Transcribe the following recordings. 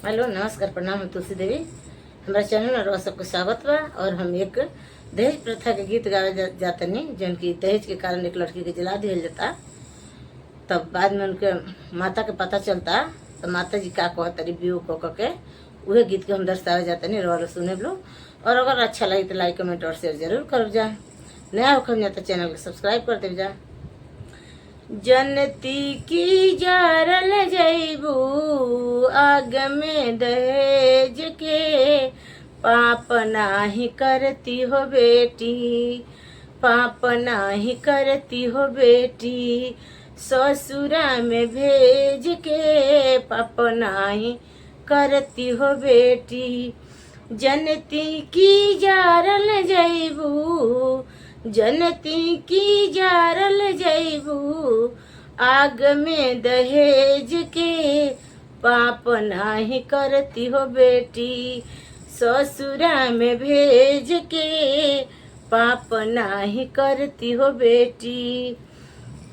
Hello नमस्कार प्रणाम। हम तुलसी देवी हमारा चैनल में सबको स्वागत बा। और हम एक दहेज प्रथा के गीत गावे जातनी जौन की दहेज के कारण एक लड़की के जला दिया जाता। तब बाद में उनके माता के पता चलता तो माता जी का कहतरी व्यू को के वह गीत के हम दर्शावे जातनी रोल सुने लो। और अगर अच्छा लगे तो लाइक कमेंट और शेयर जरूर कर जा। नया होकर जाता चैनल को सब्सक्राइब कर दे जा। जनती की जारल जैबू आग में दहेज के, पाप नाही करती हो बेटी, पाप नाही करती हो बेटी, ससुरा में भेज के पाप नाही करती हो बेटी। जनती की जारल जैबू, जनती की जारल जैबू आग में दहेज के, पाप नाही करती हो बेटी, ससुरा में भेज के पाप नाही करती हो बेटी।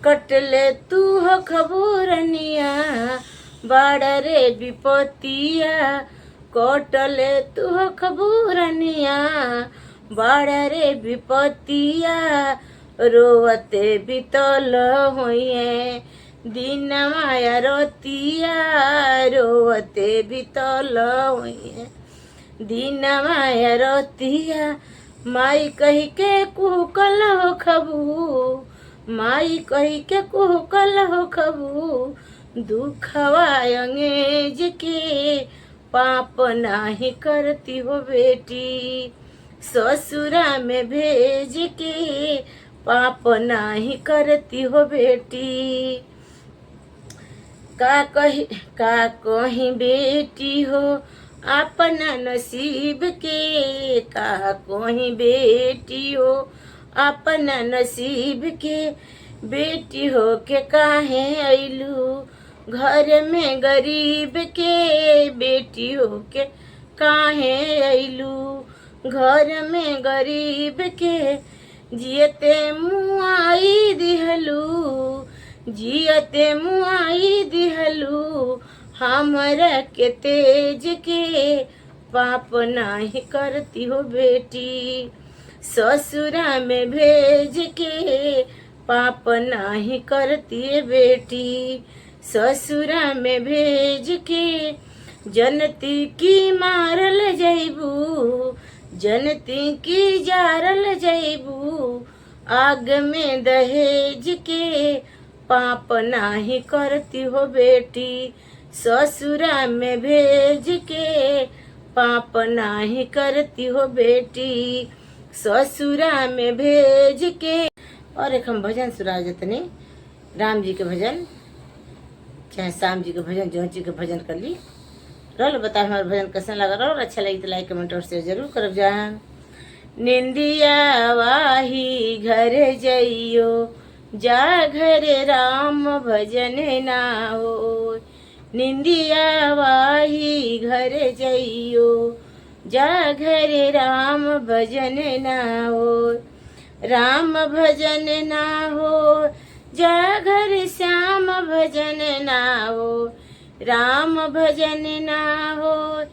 कटले तू हो खबूरनिया बाड़ा रे विपतिया, कटले तू हो खबूरनिया बाड़ा रे विपतिया, रोवते बितल होइए दिन माया रोतिया, रोवते बितल होइए दिन माया रोतिया। माई कही के कुहकल हो खबू, माई कही के कुहकल हो खबू, दुखवा अंगेज के पाप नाही करती हो बेटी, ससुरा में भेज के पाप नाही करती हो बेटी। का कहीं बेटी हो अपना नसीब के, का कहीं बेटी हो अपना नसीब के, बेटी हो के काहे अइलू घर में गरीब के, बेटी हो के काहे अइलू घर में गरीब के, जियते मुआई दिहलू, जियते मुआई दिहलू हमरा के तेज के, पाप नाही करती हो बेटी, ससुरा में भेज के पाप नाही करती है बेटी, ससुरा में भेज के। जनती की मारल जैबू, जनती की जारल जैबू आग में दहेज के, पाप नाही करती हो बेटी, ससुरा में भेज के पाप नाही करती हो बेटी, ससुरा में भेज के। और एक हम भजन सुना जतनी राम जी के भजन चाहे श्याम जी के भजन जौन जी के भजन कर ली रोल बता हमारा भजन कैसा लगा और अच्छा लगी तो लाइक कमेंट और शेयर जरूर करब जा। निंदिया वाही घर जइयो जा घरे राम भजन ना हो, निंदिया वाही घर जइयो जा घरे राम भजन ना हो, राम भजन ना हो जा घर श्याम भजन ना हो, राम भजन ना हो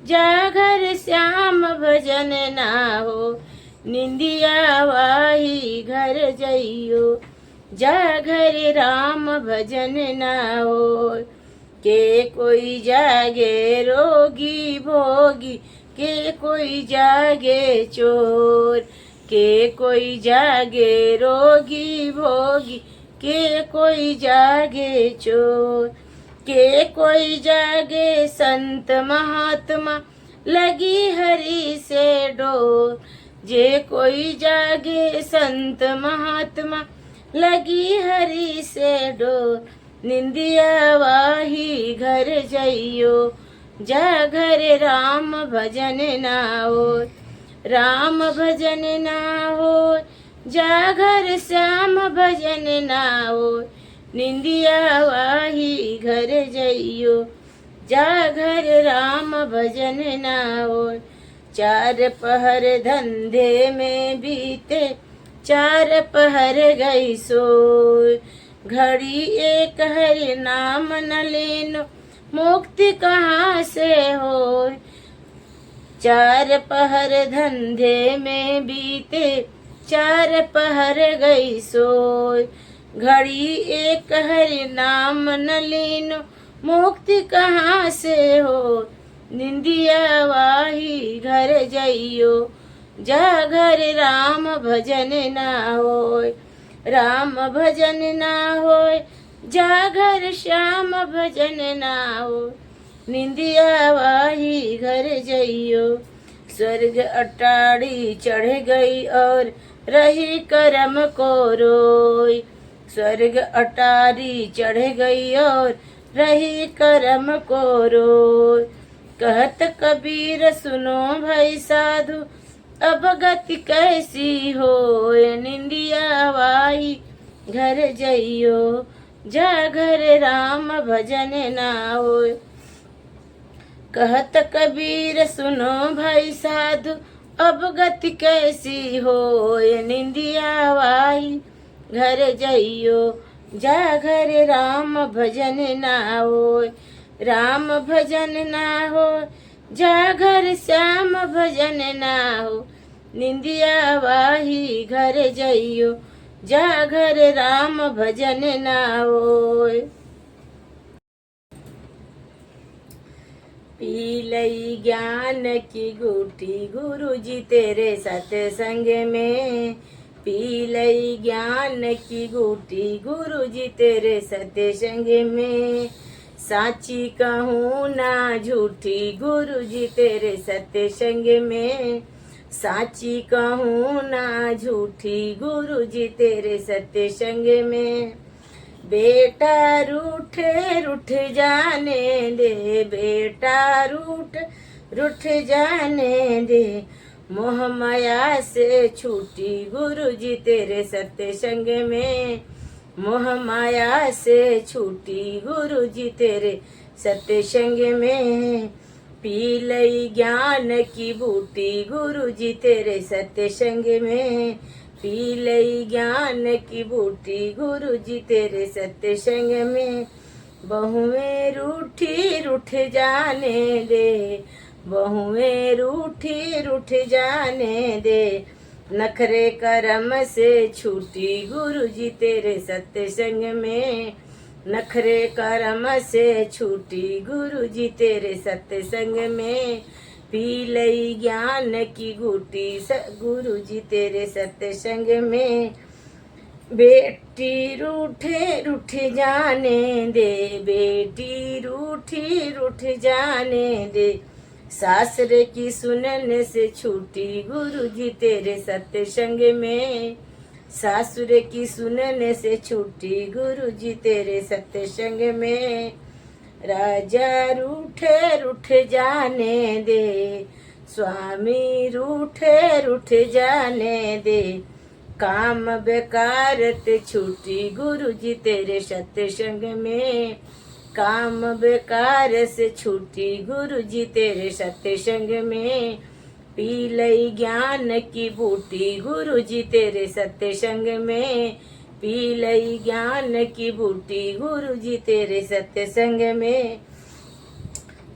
जा घर श्याम भजन ना हो, निंदिया वाही घर जइयो जा घर राम भजन ना हो। के कोई जागे रोगी भोगी, के कोई जागे चोर, के कोई जागे रोगी भोगी, के कोई जागे चोर, के कोई जागे संत महात्मा लगी हरि से डोर, जे कोई जागे संत महात्मा लगी हरि से डोर, निंदिया वाही घर जइयो जा घर राम भजन ना हो, राम भजन ना हो जा घर श्याम भजन ना हो, निंदिया वाही घर जइयो जा घर राम भजन ना हो। चार पहर धंधे में बीते चार पहर गई सोई, घड़ी एक हरि नाम न लेनो मुक्ति कहाँ से चार पहर धंधे में बीते, चार पहर गई सोय। घड़ी एक हरि नाम न लीनो, मुक्ति कहाँ से हो। निंदिया वाही घर जइयो, जा घर राम भजन ना होय। राम भजन ना होय, जा घर श्याम भजन ना होय। निंदिया वाही घर जइयो, स्वर्ग अटाड़ी चढ़ गई और रही करम को रोय। स्वर्ग अटारी चढ़ गई और रही करम को रोय। कहत कबीर सुनो भाई साधु, अब गति कैसी होय। निंदिया वाही घर जइयो, जा घर राम भजन ना होय। कहत कबीर सुनो भाई साधु, अब गति कैसी होय। निंदिया वाही घर जइयो, जा घर राम भजन ना होय। राम भजन ना हो, जा घर श्याम भजन ना हो। निंदिया वाही घर जइयो, जा घर राम भजन ना होय। पी लई ज्ञान की गुठी गुरु जी तेरे सत्संग में। पी लई ज्ञान की गुठी गुरु जी तेरे सत्संग में। साची कहूँ ना झूठी गुरु जी तेरे सत्संग में। साची कहूँ ना झूठी गुरु जी तेरे सत्संग में। बेटा रूठे रूठ जाने दे, बेटा रूठ जाने दे। मोह माया से छूटी गुरु जी तेरे सत्संग में। मोह माया से छूटी गुरु जी तेरे सत्संग में। पी लई ज्ञान की बूटी गुरु जी तेरे सत्संग में। पी लई ज्ञान की बूटी गुरु जी तेरे सत्संग में। बहुएं रूठी रूठ जाने दे, बहुएं रूठी रूठ जाने दे। नखरे करम से छूटी गुरु जी तेरे सत्संग में। नखरे करम से छूटी गुरु जी तेरे सत्संग में। पी लई ज्ञान की गुटी गुरु जी तेरे सत्संग में। बेटी रूठे रूठ जाने दे, बेटी रूठी रूठ जाने दे। सासरे की सुनने से छूटी गुरु जी तेरे सत्संग में। सासुरे की सुनने से छूटी गुरु जी तेरे सत्संग में। राजा रूठे रूठ जाने दे, स्वामी रूठे रूठ जाने दे। काम बेकार ते छूटी गुरु जी तेरे सत्संग में। काम बेकार से छूटी गुरु जी तेरे सत्संग में। पी लई ज्ञान की बूटी गुरु जी तेरे सत्संग में। पी लई ज्ञान की बूटी गुरु जी तेरे सत्संग में।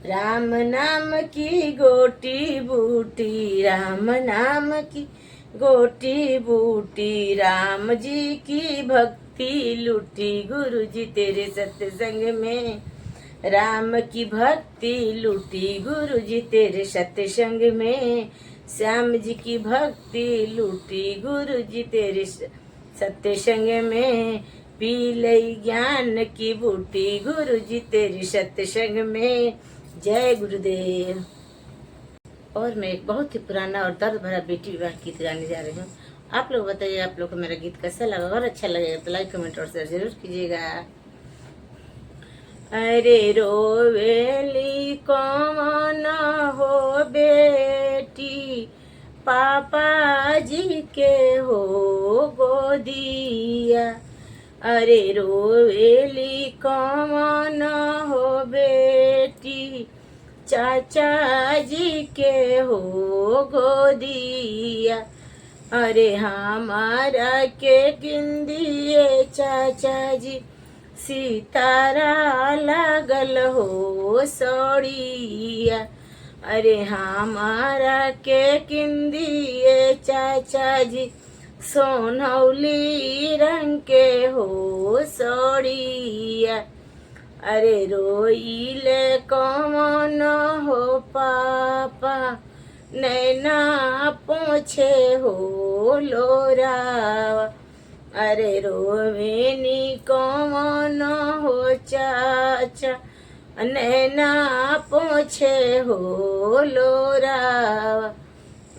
राम नाम की गोटी बूटी, राम नाम की गोटी बूटी। राम जी की भक्ति लूटी गुरु जी तेरे सत्संग में। राम की भक्ति लूटी गुरु जी तेरे सत्संग में। श्याम जी की भक्ति लूटी गुरु जी तेरे सत्संग में। पी लई ज्ञान की बूटी गुरु जी तेरे सत्संग में। जय गुरुदेव। और मैं एक बहुत ही पुराना और दर्द भरा बेटी विवाह गीत गाने जा रही हूँ। आप लोग बताइए, आप लोग को मेरा गीत कैसा लगा। और अच्छा लगेगा तो लाइक कमेंट और शेयर जरूर कीजिएगा। अरे रोवेली कौन हो बेटी, पापा जी के हो गोदिया। अरे रोवेली कौन हो बेटी, चाचा जी के हो गोदिया। अरे हमारा के गिंदिए चाचा जी, सितारा लागल हो सौड़िया। अरे हमारा के किंदिए चाचा जी सोनौली रंग के हो सड़िया। अरे रोइले कौन हो पापा नैना पोछे हो लोरावा। अरे रोवेनी कौन हो चाचा नैना पोछे हो लोरावा।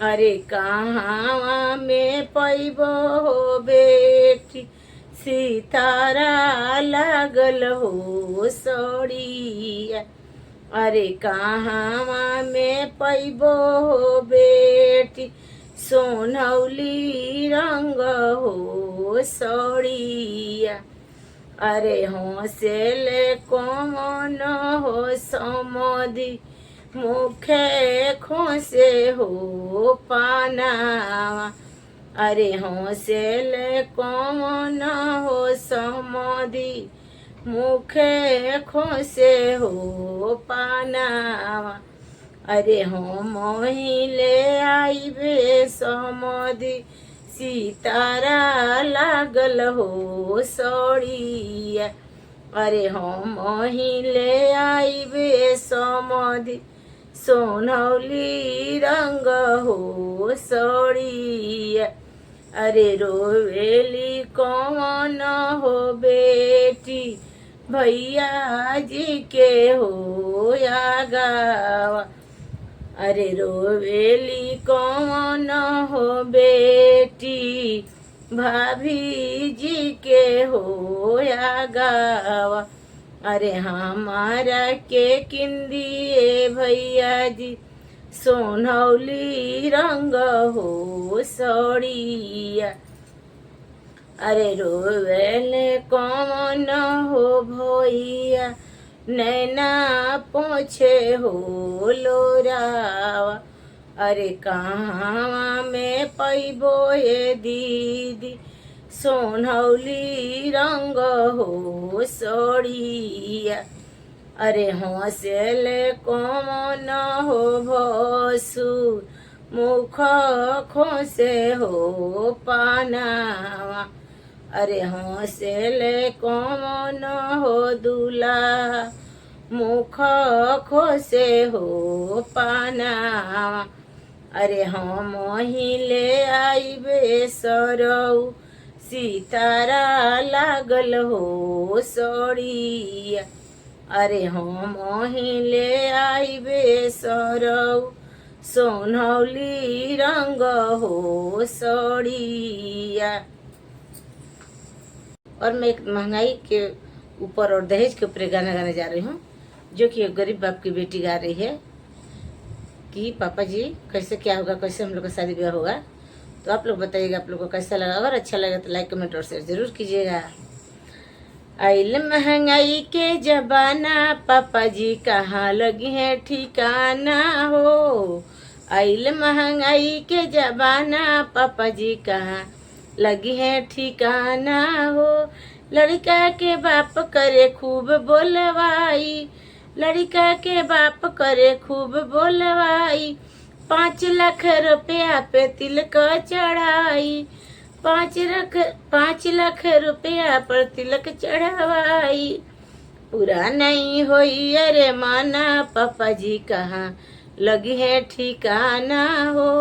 अरे कहाँ में पैबो हो बेटी सितारा लागल हो सड़िया। अरे कहाँ में पैबो हो बेटी सोनौली रंग हो सड़िया। अरे हौसले कौन हो समधि मुखे खोसे हो पानावा। अरे हौसले कौन हो समधि मुखे खोसे हो पानावा। अरे हम ले आईबे समधि सितारा लागल हो सड़िया। अरे हम ले आईबे समधि सोनौली रंग हो सड़िया। अरे रोवेली कौन हो बेटी भैया जी के हो या गावा। अरे रोवेली कौन हो बेटी भाभी जी के हो या गावा। अरे हमारा के किंदिए भैया जी सोनौली रंग हो सड़िया। अरे रोवेले कौन हो भैया नैना पोछे हो लोरावा। अरे कहाँ में पैबो ये दीदी सोनौली रंग हो सड़िया। अरे हौसले कौन हो भसुर मुख खोसे हो पानावा। अरे हौसले कौन हो दूल्हा मुख खोसे हो पानावा। अरे हम ले आईबे सरऊ सितारा लागल हो सड़िया। अरे हम ले आईबे सरऊ सोनौली रंग हो सड़िया। और मैं एक महंगाई के ऊपर और दहेज के ऊपर गाना गाने जा रही हूँ, जो कि एक गरीब बाप की बेटी गा रही है कि पापा जी कैसे क्या होगा, कैसे हम लोग का शादी ब्याह होगा। तो आप लोग बताइएगा आप लोग को कैसा लगा। अगर अच्छा लगा तो लाइक कमेंट और शेयर जरूर कीजिएगा। आइल महंगाई के जमाना पापा जी कहाँ लगी है ठिकाना हो। आइल महंगाई के जमाना पापा जी कहाँ लगी है ठिकाना हो। लड़का के बाप करे खूब बोलवाई, लड़का के बाप करे खूब बोलवाई। 5 लाख रुपया पे तिलक चढ़ाई, 5 लाख रुपया पर तिलक चढ़ावाई। पूरा नहीं होई अरे माना पापा जी कहाँ लगी है ठिकाना हो।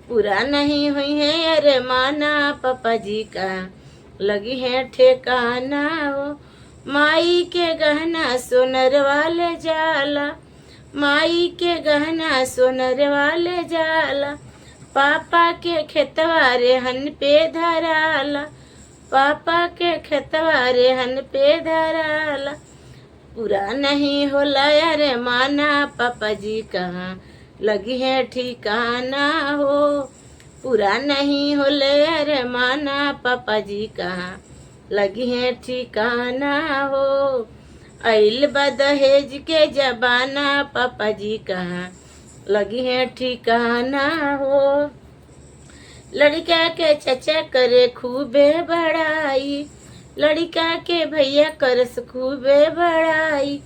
पूरा नहीं हुई है अरे माना पापा जी कहाँ लगी है ठिकाना हो। माई के गहना सोनर वाले जाला, माई के गहना सोनर वाले जाला। पापा के खेतवारे हन पे धराला, पापा के खेतवारे हन पे धराला। पूरा नहीं होला अरे माना पापा जी कहाँ लगी है ठिकाना हो। पूरा नहीं होले अरे माना पापा जी कहाँ लगी है ठिकाना हो। आइल बा दहेज के जमाना पापा जी कहाँ लगी है ठिकाना हो। लड़का के चचा करे खूबे बड़ाई, लड़का के भैया करस खूबे बड़ाई।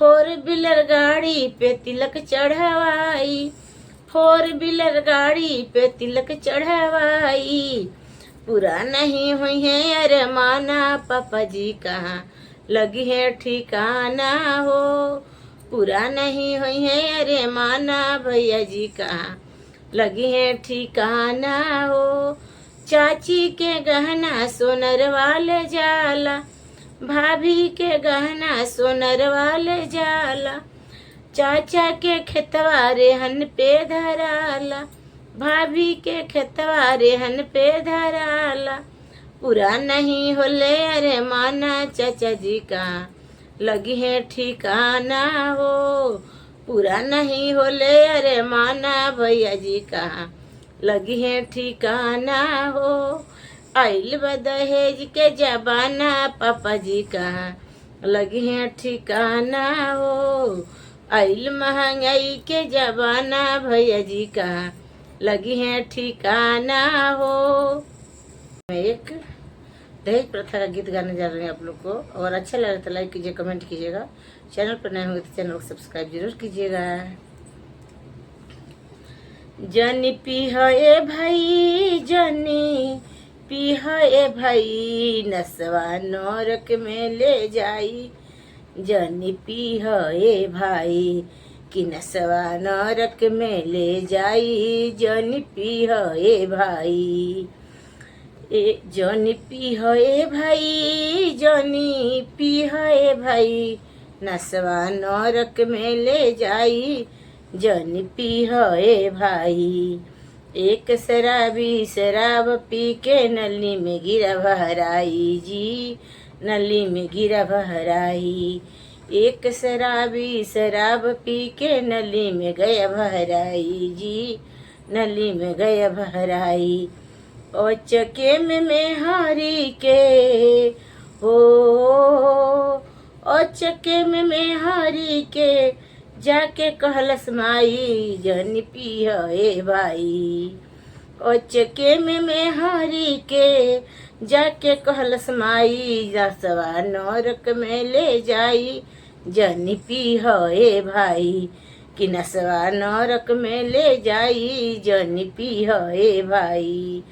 फोर व्हीलर गाड़ी पे तिलक चढ़वाई, फोर व्हीलर गाड़ी पे तिलक चढ़वाई। पूरा नहीं हुई है अरे माना पापा जी कहाँ लगी है ठिकाना हो। पूरा नहीं हुई है अरे माना भैया जी कहाँ लगी है ठिकाना हो। चाची के गहना सोनर वाले जाला, भाभी के गहना सोनर वाले जाला। चाचा के खेतवा रेहन पे धराला, भाभी के खेतवा रेहन पे धराला। पूरा नहीं होले अरे माना चाचा जी का लगी है ठिकाना हो। पूरा नहीं होले अरे माना भैया जी का लगी है ठिकाना हो। आइल बा दहेज के जबाना पापा जी का लगी है ठिकाना हो। आइल महंगाई के जबाना भैया जी का लगी है ठिकाना हो। मैं एक दहेज प्रथा का गीत गाने जा रही हूँ आप लोग को, और अच्छा लगे तो लाइक कीजिए, कमेंट कीजिएगा। चैनल पर नए होंगे तो चैनल को सब्सक्राइब जरूर कीजिएगा। जनी पीह ए भाई, जनी पीह ए भाई, नसवा नरक में ले जाई। जनी पीह ए भाई कि नसवा नरक में ले जाई। जनी पीह ए भाई, जनी पीह ए भाई, जनी पीह ए भाई, नसवा नरक में ले जाई। जनी पीह ए भाई। एक शराबी शराब पी के नली में गिरा बहराई जी, नली में गिरा बहराई। एक शराबी शराब पी के नली में गया बहराई जी, नली में गया बहराई। और चके में हारी के हो, और चके में हारी के जाके कहलस माई। जनी पीह ए भाई, और चके में हारी के जाके कहलस माई। नसवा नरक में ले जाई। जनी पीह ए भाई कि नसवा नरक में ले जाई। जनी पीह ए भाई।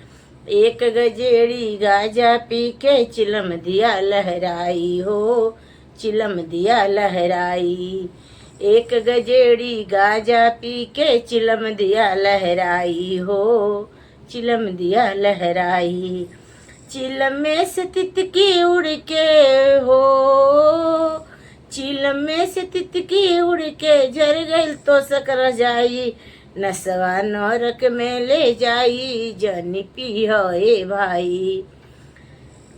एक गजेड़ी गाजा पी के चिलम दिया लहराई हो, चिलम दिया लहराई। एक गजेड़ी गाजा पी के चिलम दिया लहराई हो, चिलम दिया लहराई। चिलम में से तितकी उड़ के हो, चिलम में से तितकी उड़ के जर गई तो सकर जाई। नसवा नरक में ले जाई। जनी पीह ए भाई।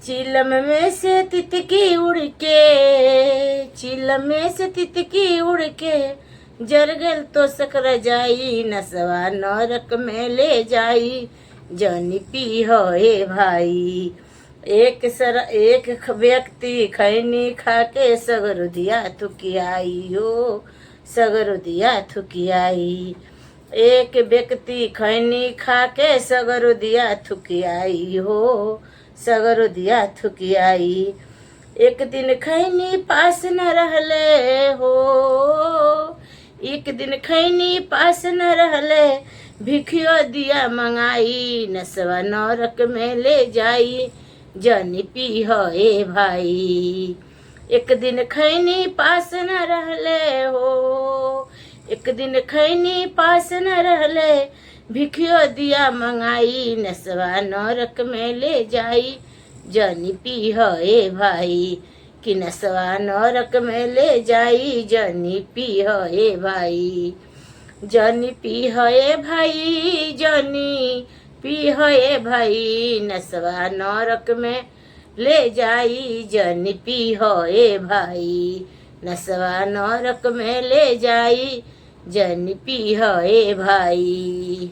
चिलम में से तितकी उड़ के, चिलम में से तितकी उड़ के जर गल तो सकर जाई। नसवा नरक में ले जाई। जनी पीह ए भाई। एक व्यक्ति खैनी खा के सगर दिया थुकियाई हो, सगर दिया थुकियाई। एक व्यक्ति खैनी खा के सगर दिया थुकियाई हो, सगर दिया थुकियाई। एक दिन खैनी पास न रहले हो, एक दिन खैनी पास न रहले, भिखियो दिया मंगाई। नसवा नरक में ले जाई। जनी पीह ए भाई। एक दिन खैनी पास न रहले हो, एक दिन खैनी पास न रहले, भिखियो दिया मंगाई। नसवा नरक में ले जाई। जनी पीह ए भाई कि नसवा नरक में ले जाई। जनी पीह ए भाई। जनी पीह ए भाई, जनी पीह ए भाई, नसवा नरक में ले जाई। जनी पीह ए भाई, नसवा नरक में ले जाई। जनी पीह ए भाई।